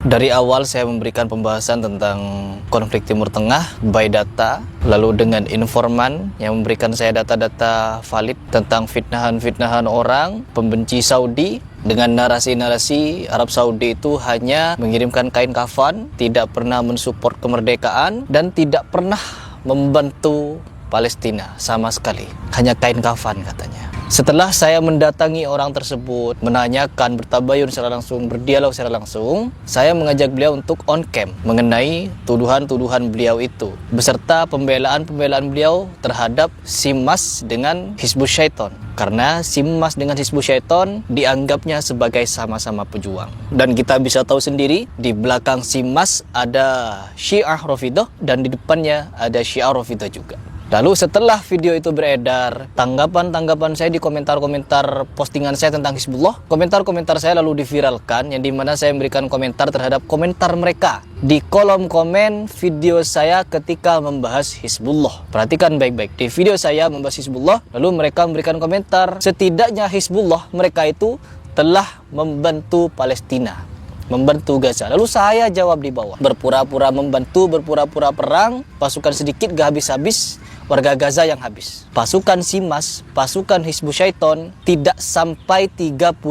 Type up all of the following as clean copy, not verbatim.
Dari awal saya memberikan pembahasan tentang konflik Timur Tengah by data, lalu dengan informan yang memberikan saya data-data valid tentang fitnahan-fitnahan orang, pembenci Saudi, dengan narasi-narasi Arab Saudi itu hanya mengirimkan kain kafan, tidak pernah mensupport kemerdekaan, dan tidak pernah membantu Palestina sama sekali. Hanya kain kafan katanya. Setelah saya mendatangi orang tersebut, menanyakan, bertabayun secara langsung, berdialog secara langsung, saya mengajak beliau untuk on cam mengenai tuduhan-tuduhan beliau itu, beserta pembelaan-pembelaan beliau terhadap Simas dengan Hizbus Syaiton. Karena Simas dengan Hizbus Syaiton dianggapnya sebagai sama-sama pejuang. Dan kita bisa tahu sendiri, di belakang Simas ada Syiah Rafidhah dan di depannya ada Syiah Rafidhah juga. Lalu setelah video itu beredar, tanggapan-tanggapan saya di komentar-komentar postingan saya tentang Hizbullah, komentar-komentar saya lalu diviralkan, yang dimana saya memberikan komentar terhadap komentar mereka di kolom komen video saya ketika membahas Hizbullah. Perhatikan baik-baik, di video saya membahas Hizbullah, lalu mereka memberikan komentar, setidaknya Hizbullah mereka itu telah membantu Palestina, membantu Gaza. Lalu saya jawab di bawah, berpura-pura membantu, berpura-pura perang, pasukan sedikit gak habis-habis, warga Gaza yang habis. Pasukan Simas, pasukan Hizbus Syaiton tidak sampai 30.000,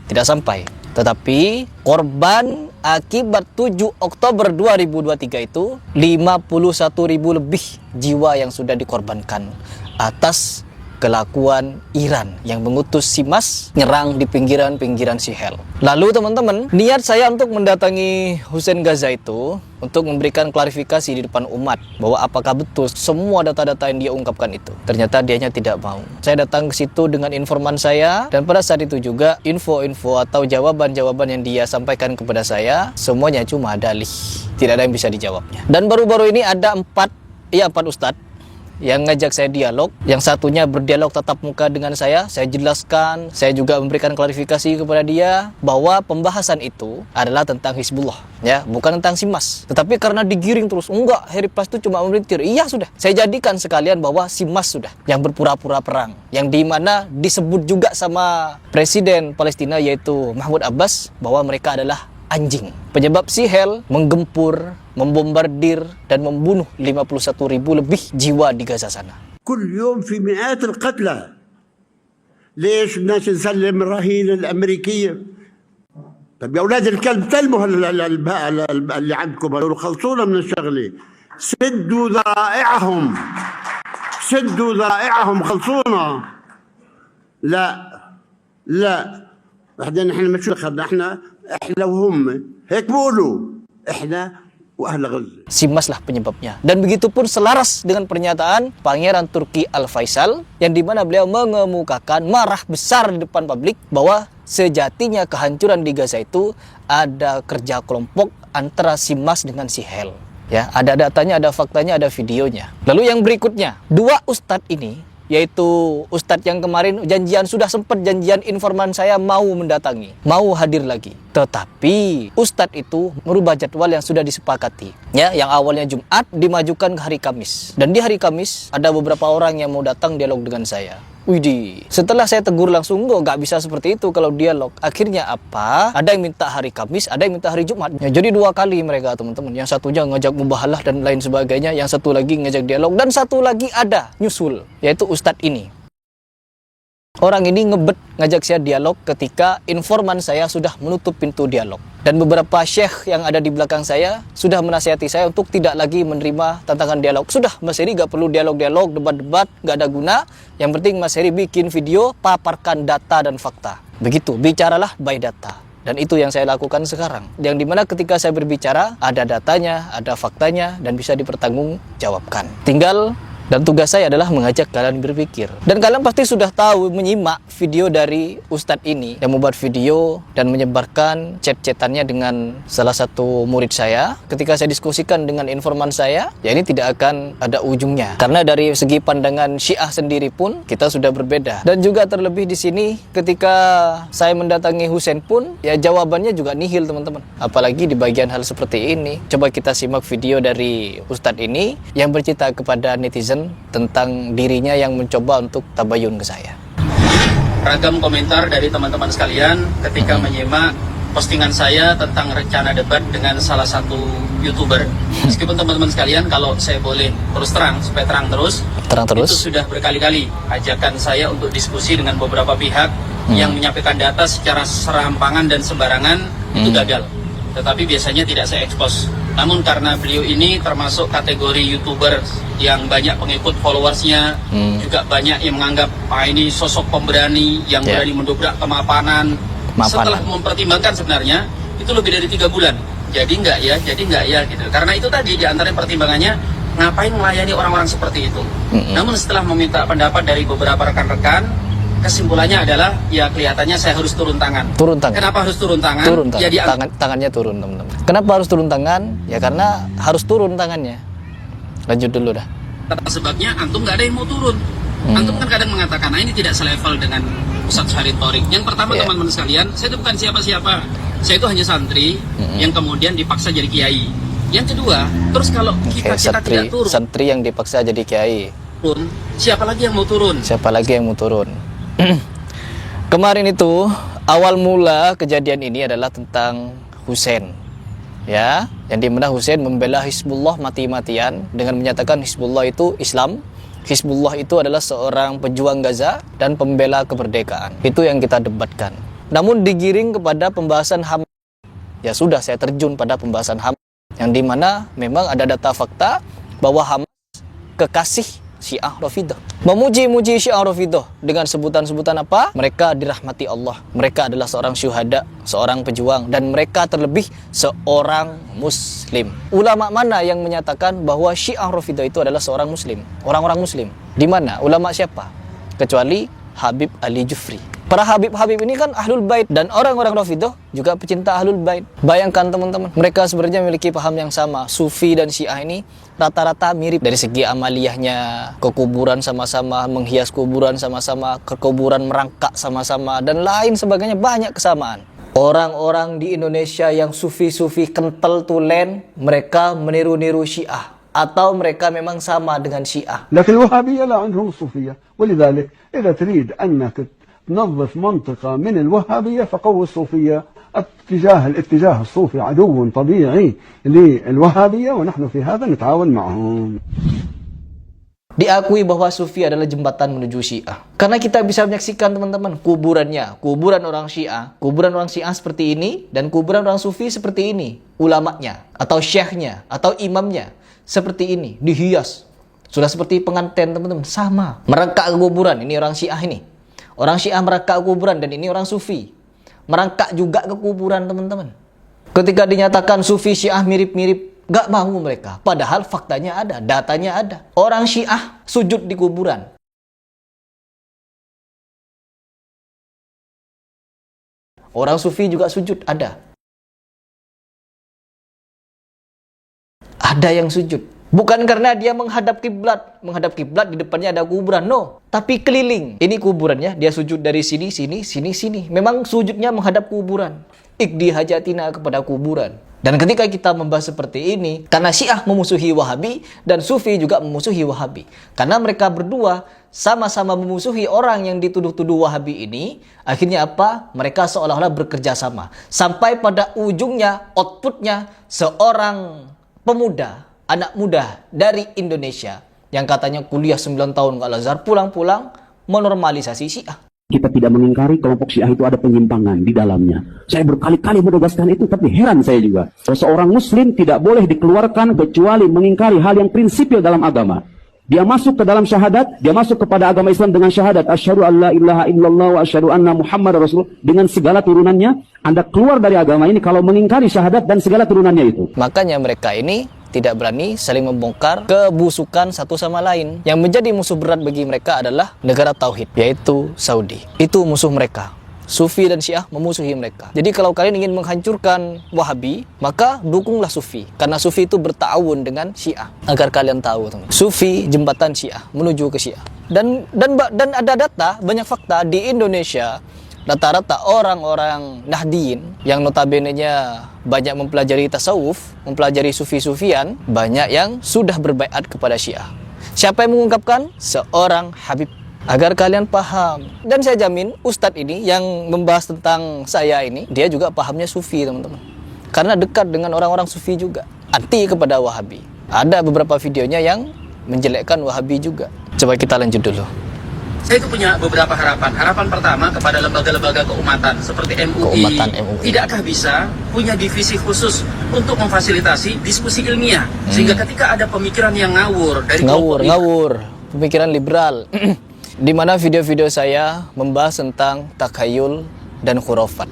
tidak sampai. Tetapi korban akibat 7 Oktober 2023 itu 51.000 lebih jiwa yang sudah dikorbankan atas kelakuan Iran yang mengutus Simas nyerang di pinggiran-pinggiran Sihel. Lalu teman-teman, niat saya untuk mendatangi Hussein Gaza itu untuk memberikan klarifikasi di depan umat bahwa apakah betul semua data-data yang dia ungkapkan itu. Ternyata dianya tidak mau. Saya datang ke situ dengan informan saya, dan pada saat itu juga info-info atau jawaban-jawaban yang dia sampaikan kepada saya semuanya cuma dalih, tidak ada yang bisa dijawabnya. Dan baru-baru ini ada 4 ustadz yang ngajak saya dialog. Yang satunya berdialog tatap muka dengan saya jelaskan, saya juga memberikan klarifikasi kepada dia bahwa pembahasan itu adalah tentang Hizbullah, ya, bukan tentang Simas. Tetapi karena digiring terus, enggak, Heri Pras itu cuma melintir. Iya sudah, saya jadikan sekalian bahwa Simas sudah yang berpura-pura perang, yang dimana disebut juga sama Presiden Palestina yaitu Mahmud Abbas bahwa mereka adalah anjing. Penyebab Sihel menggempur, membombardir dan membunuh 51.000 lebih jiwa di Gaza sana. كل يوم في مئات القتلى. ليش الناس نسلم الرهينة الأمريكية؟ طب يا أولاد الكلب سلموا اللي عندكم هذول، خلصونا من الشغلة. سدوا ذرائعهم، سدوا ذرائعهم، خلصونا. لا بعدين احنا ما شو اخذنا، احنا وهم هيك بقولوا، احنا واهل غزة. Simas lah penyebabnya. Dan begitu pun selaras dengan pernyataan Pangeran Turki Al-Faisal, yang dimana beliau mengemukakan marah besar di depan publik bahwa sejatinya kehancuran di Gaza itu ada kerja kelompok antara Simas dengan Sihel. Ya, ada datanya, ada faktanya, ada videonya. Lalu yang berikutnya, 2 ustadz ini, yaitu ustadz yang kemarin sudah sempat janjian informan saya mau mendatangi, mau hadir lagi. Tetapi ustadz itu merubah jadwal yang sudah disepakati. Ya, yang awalnya Jumat dimajukan ke hari Kamis. Dan di hari Kamis ada beberapa orang yang mau datang dialog dengan saya. Widih, setelah saya tegur langsung, nggak bisa seperti itu kalau dialog. Akhirnya apa? Ada yang minta hari Kamis, ada yang minta hari Jumat. Ya, jadi 2 kali mereka, teman-teman. Yang satunya ngajak mubahalah dan lain sebagainya, yang satu lagi ngajak dialog, dan satu lagi ada nyusul, yaitu ustadz ini. Orang ini ngajak saya dialog ketika informan saya sudah menutup pintu dialog. Dan beberapa syekh yang ada di belakang saya sudah menasihati saya untuk tidak lagi menerima tantangan dialog. Sudah, Mas Heri gak perlu dialog-dialog, debat-debat, gak ada guna. Yang penting Mas Heri bikin video, paparkan data dan fakta. Begitu, bicaralah by data. Dan itu yang saya lakukan sekarang. Yang dimana ketika saya berbicara, ada datanya, ada faktanya, dan bisa dipertanggungjawabkan. Tinggal dan tugas saya adalah mengajak kalian berpikir. Dan kalian pasti sudah tahu, menyimak video dari ustadz ini yang membuat video dan menyebarkan chat-chatannya dengan salah satu murid saya. Ketika saya diskusikan dengan informan saya, ya ini tidak akan ada ujungnya. Karena dari segi pandangan Syiah sendiri pun kita sudah berbeda. Dan juga terlebih di sini ketika saya mendatangi Hussein pun, ya jawabannya juga nihil, teman-teman. Apalagi di bagian hal seperti ini. Coba kita simak video dari ustadz ini yang bercerita kepada netizen tentang dirinya yang mencoba untuk tabayun ke saya. Ragam komentar dari teman-teman sekalian ketika menyimak postingan saya tentang rencana debat dengan salah satu YouTuber. Meskipun teman-teman sekalian, kalau saya boleh terus terang, supaya terang terus, itu sudah berkali-kali ajakan saya untuk diskusi dengan beberapa pihak yang menyampaikan data secara serampangan dan sembarangan, itu gagal. Tetapi biasanya tidak saya expose. Namun karena beliau ini termasuk kategori YouTuber yang banyak pengikut followersnya, juga banyak yang menganggap ini sosok pemberani yang berani mendobrak kemapanan. Setelah mempertimbangkan sebenarnya itu lebih dari 3 bulan. Jadi enggak ya gitu. Karena itu tadi di antara pertimbangannya, ngapain melayani orang-orang seperti itu. Namun setelah meminta pendapat dari beberapa rekan-rekan, kesimpulannya adalah ya kelihatannya saya harus turun tangan. Kenapa harus turun tangan? Jadi tangannya turun, teman-teman. Kenapa harus turun tangan? Ya karena harus turun tangannya. Lanjut dulu dah. Sebabnya antum nggak ada yang mau turun. Antum kan kadang mengatakan, nah ini tidak selevel dengan Ustadz Syahrin Thorik. Yang pertama teman-teman sekalian, saya itu bukan siapa-siapa. Saya itu hanya santri yang kemudian dipaksa jadi kiai. Yang kedua, terus kalau kita tidak turun, santri yang dipaksa jadi kiai, siapa lagi yang mau turun? Kemarin itu awal mula kejadian ini adalah tentang Husain, ya, yang dimana Husain membela Hizbullah mati-matian dengan menyatakan Hizbullah itu Islam, Hizbullah itu adalah seorang pejuang Gaza dan pembela kemerdekaan. Itu yang kita debatkan. Namun digiring kepada pembahasan HAM, ya sudah saya terjun pada pembahasan HAM, yang dimana memang ada data fakta bahwa Hamas kekasih Syiah Rafidah, memuji-muji Syiah Rafidah dengan sebutan-sebutan apa? Mereka dirahmati Allah, mereka adalah seorang syuhada, seorang pejuang, dan mereka terlebih seorang muslim. Ulama mana yang menyatakan bahwa Syiah Rafidah itu adalah seorang muslim? Orang-orang muslim. Di mana? Ulama siapa? Kecuali Habib Ali Jufri. Para Habib-Habib ini kan Ahlul Bait, dan orang-orang Rafidah juga pecinta Ahlul Bait. Bayangkan teman-teman, mereka sebenarnya memiliki paham yang sama. Sufi dan Syiah ini rata-rata mirip dari segi amaliyahnya, ke kuburan sama-sama, menghias kuburan sama-sama, ke kuburan merangkak sama-sama, dan lain sebagainya, banyak kesamaan. Orang-orang di Indonesia yang sufi-sufi kental tulen, mereka meniru-niru Syiah, atau mereka memang sama dengan Syiah. لكن الوهابية لا عندهم الصوفية، ولذلك إذا تريد أنك تنظف منطقة من الوهابية فقوي الصوفية. الاتجاه الصوفي عدو طبيعي للوهابية ونحن في هذا نتعاون معهم. Diakui bahwa Sufi adalah jembatan menuju Syiah. Karena kita bisa menyaksikan teman-teman kuburannya, kuburan orang Syiah seperti ini, dan kuburan orang Sufi seperti ini. Ulamanya, atau syekhnya, atau imamnya seperti ini, dihias. Sudah seperti pengantin teman-teman, sama. Merangkak ke kuburan, ini orang Syiah ini. Orang Syiah merangkak ke kuburan, dan ini orang Sufi merangkak juga ke kuburan teman-teman. Ketika dinyatakan Sufi Syiah mirip-mirip, gak mau mereka. Padahal faktanya ada, datanya ada. Orang Syiah sujud di kuburan. Orang Sufi juga sujud, ada. Ada yang sujud. Bukan karena dia menghadap kiblat di depannya ada kuburan, no. Tapi keliling. Ini kuburannya, dia sujud dari sini, sini. Memang sujudnya menghadap kuburan. Ikdi hajatina kepada kuburan. Dan ketika kita membahas seperti ini, karena Syiah memusuhi Wahabi dan Sufi juga memusuhi Wahabi. Karena mereka berdua sama-sama memusuhi orang yang dituduh-tuduh Wahabi ini, akhirnya apa? Mereka seolah-olah bekerja sama. Sampai pada ujungnya, outputnya seorang pemuda, anak muda dari Indonesia yang katanya kuliah 9 tahun ke Al-Azhar, pulang-pulang menormalisasi Syiah. Kita tidak mengingkari kelompok Syiah itu ada penyimpangan di dalamnya. Saya berkali-kali menegaskan itu, tapi heran saya juga. Seorang muslim tidak boleh dikeluarkan kecuali mengingkari hal yang prinsipil dalam agama. Dia masuk ke dalam syahadat, dia masuk kepada agama Islam dengan syahadat asyhadu an la ilaha illallah wa asyhadu anna Muhammad Rasul, dengan segala turunannya. Anda keluar dari agama ini kalau mengingkari syahadat dan segala turunannya itu. Makanya mereka ini tidak berani saling membongkar kebusukan satu sama lain. Yang menjadi musuh berat bagi mereka adalah negara tauhid, yaitu Saudi. Itu musuh mereka. Sufi dan Syiah memusuhi mereka. Jadi kalau kalian ingin menghancurkan Wahabi, maka dukunglah Sufi. Karena Sufi itu bertawun dengan Syiah. Agar kalian tahu, teman. Sufi jembatan Syiah menuju ke Syiah. Dan ada data, banyak fakta di Indonesia. Rata-rata orang-orang Nahdiyin yang notabene-nya banyak mempelajari tasawuf, mempelajari sufi-sufian, banyak yang sudah berbaiat kepada Syiah. Siapa yang mengungkapkan? Seorang Habib agar kalian paham. Dan saya jamin Ustadz ini yang membahas tentang saya ini, dia juga pahamnya Sufi, teman-teman. Karena dekat dengan orang-orang Sufi juga, anti kepada Wahabi. Ada beberapa videonya yang menjelekkan Wahabi juga. Coba kita lanjut dulu. Saya itu punya beberapa harapan. Harapan pertama kepada lembaga-lembaga keumatan seperti MUI. Tidakkah bisa punya divisi khusus untuk memfasilitasi diskusi ilmiah? Sehingga ketika ada pemikiran yang ngawur dari ngawur, pemikiran liberal, di mana video-video saya membahas tentang takhayul dan khurafat.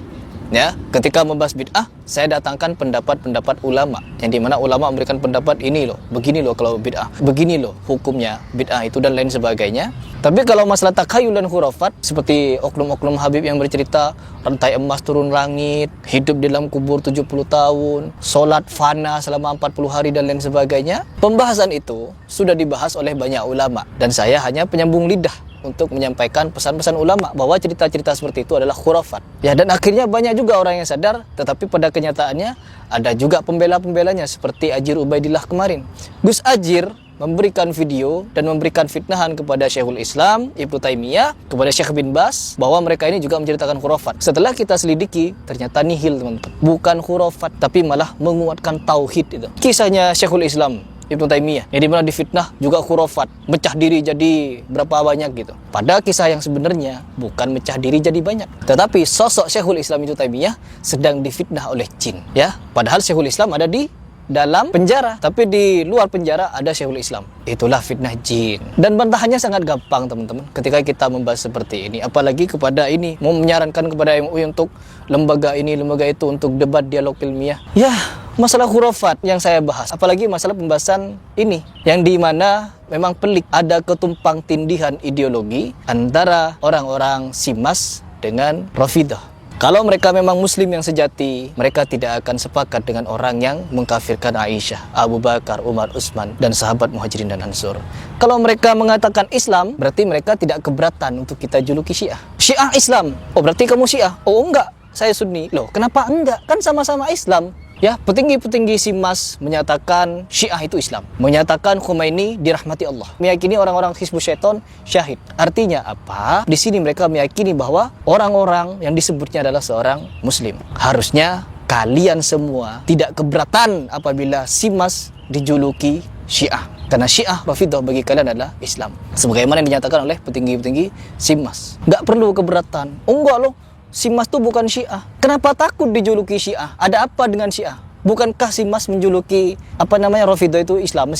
Ya, ketika membahas bid'ah, saya datangkan pendapat-pendapat ulama, yang dimana ulama memberikan pendapat ini loh, begini loh kalau bid'ah, begini loh hukumnya bid'ah itu dan lain sebagainya. Tapi kalau masalah takhayul dan khurafat, seperti oknum-oknum Habib yang bercerita rantai emas turun langit, hidup di dalam kubur 70 tahun, sholat fana selama 40 hari dan lain sebagainya, pembahasan itu sudah dibahas oleh banyak ulama, dan saya hanya penyambung lidah untuk menyampaikan pesan-pesan ulama bahwa cerita-cerita seperti itu adalah khurafat. Ya, dan akhirnya banyak juga orang yang sadar, tetapi pada kenyataannya ada juga pembela-pembelanya seperti Ajir Ubaidillah kemarin. Gus Ajir memberikan video dan memberikan fitnahan kepada Syekhul Islam Ibnu Taimiyah, kepada Syekh bin Bas, bahwa mereka ini juga menceritakan khurafat. Setelah kita selidiki, ternyata nihil, teman-teman. Bukan khurafat, tapi malah menguatkan tauhid itu. Kisahnya Syekhul Islam Ibnu Taimiyah, yang dimana difitnah juga khurafat, mecah diri jadi berapa banyak gitu. Padahal kisah yang sebenarnya bukan mecah diri jadi banyak, tetapi sosok Syekhul Islam Ibnu Taimiyah sedang difitnah oleh jin. Ya, padahal Syekhul Islam ada di dalam penjara, tapi di luar penjara ada Syekhul Islam. Itulah fitnah jin. Dan bantahannya sangat gampang, teman-teman, ketika kita membahas seperti ini. Apalagi kepada ini, mau menyarankan kepada MUI untuk lembaga ini, lembaga itu, untuk debat dialog ilmiah. Ya, masalah khurafat yang saya bahas, apalagi masalah pembahasan ini, yang dimana memang pelik, ada ketumpang tindihan ideologi antara orang-orang Simas dengan Rafidah. Kalau mereka memang muslim yang sejati, mereka tidak akan sepakat dengan orang yang mengkafirkan Aisyah, Abu Bakar, Umar, Utsman, dan sahabat Muhajirin dan Ansor. Kalau mereka mengatakan Islam, berarti mereka tidak keberatan untuk kita juluki Syiah. Syiah Islam, oh berarti kamu Syiah? Oh enggak, saya Sunni. Loh, kenapa enggak? Kan sama-sama Islam. Ya, petinggi-petinggi Simas menyatakan Syiah itu Islam, menyatakan Khomeini dirahmati Allah, meyakini orang-orang Hizbus Syaiton syahid. Artinya apa? Di sini mereka meyakini bahwa orang-orang yang disebutnya adalah seorang Muslim. Harusnya kalian semua tidak keberatan apabila Simas dijuluki Syiah, karena Syiah Rafidah bagi kalian adalah Islam, sebagaimana yang dinyatakan oleh petinggi-petinggi Simas. Nggak perlu keberatan. Oh enggak loh, Simas itu bukan Syiah. Kenapa takut dijuluki Syiah? Ada apa dengan Syiah? Bukankah Simas menjuluki Rafidah itu Islam?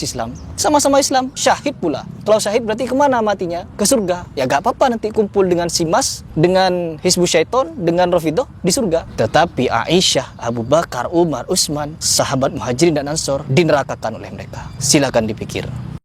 Sama-sama Islam, syahid pula. Kalau syahid berarti kemana matinya? Ke surga. Ya gak apa-apa nanti kumpul dengan Simas, dengan Hizbus Syaiton, dengan Rafidah di surga. Tetapi Aisyah, Abu Bakar, Umar, Utsman, sahabat Muhajirin dan Ansor dinerakakan oleh mereka. Silakan dipikir.